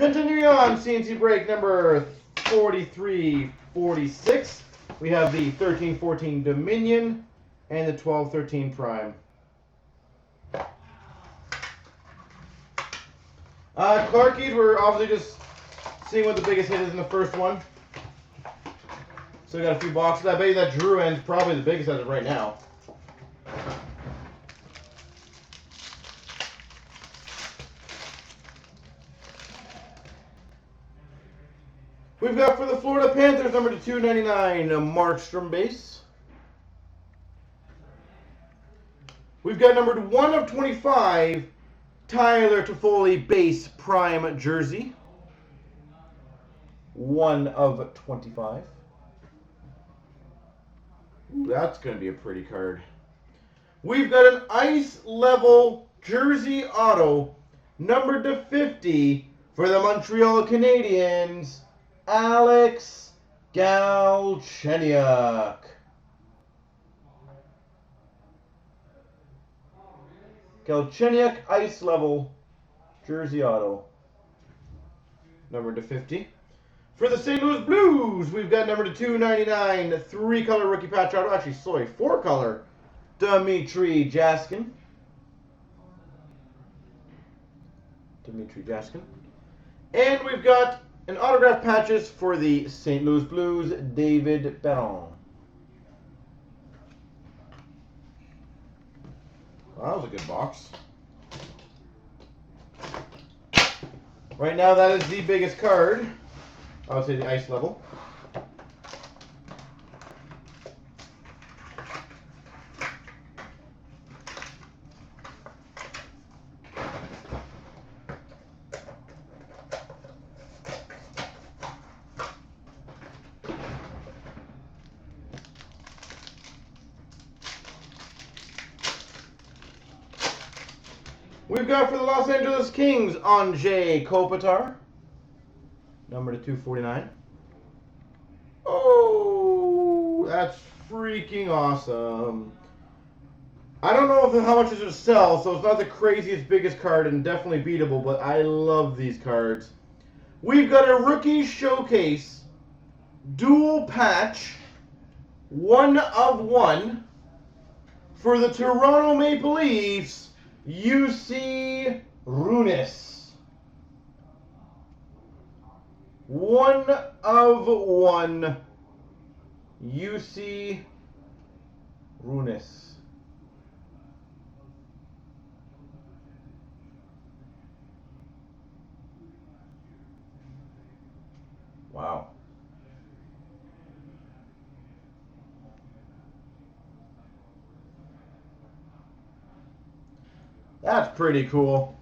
Continuing on, CNC break number 4346. We have the 1314 Dominion and the 1213 Prime. Clarkies, we're obviously just seeing what the biggest hit is in the first one. So we got a few boxes. I bet you that Drew end's probably the biggest as of right now. We've got for the Florida Panthers number 299, a Markstrom base. We've got numbered 1 of 25, Tyler Toffoli base prime jersey. 1 of 25. Ooh, that's going to be a pretty card. We've got an ice level jersey auto, numbered to 50 for the Montreal Canadiens, Alex Galchenyuk. Galchenyuk ice level jersey auto, numbered to 50. For the St. Louis Blues, we've got number 299, 3-color rookie patch auto. Actually, sorry, 4-color Dmitry Jaskin. And we've got an autograph patches for the St. Louis Blues, David Perron. Well, that was a good box. Right now, that is the biggest card. I would say the ice level. We've got for the Los Angeles Kings, Anze Kopitar, number 249. Oh, that's freaking awesome. I don't know how much this would sell, so it's not the craziest, biggest card and definitely beatable, but I love these cards. We've got a rookie showcase, dual patch, 1 of 1 for the Toronto Maple Leafs, UC Runes. 1 of 1 UC Runes. Wow. That's pretty cool.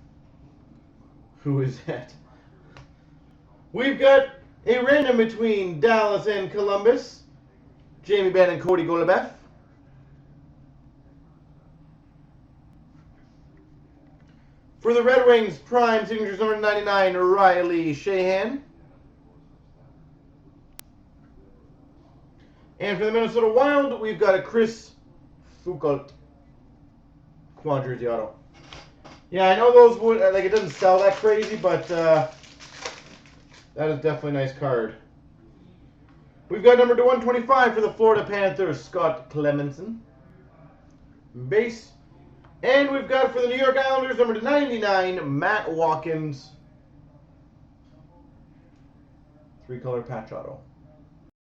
Who is that? We've got a random between Dallas and Columbus, Jamie Benn and Cody Goloubef. For the Red Wings, prime signatures number 99, Riley Sheahan. And for the Minnesota Wild, we've got a Chris Foucault quad jersey auto. Yeah, I know those would, like, it doesn't sell that crazy, but that is definitely a nice card. We've got number 125 for the Florida Panthers, Scott Clemmensen base. And we've got for the New York Islanders, number 99, Matt Watkins, 3-color patch auto.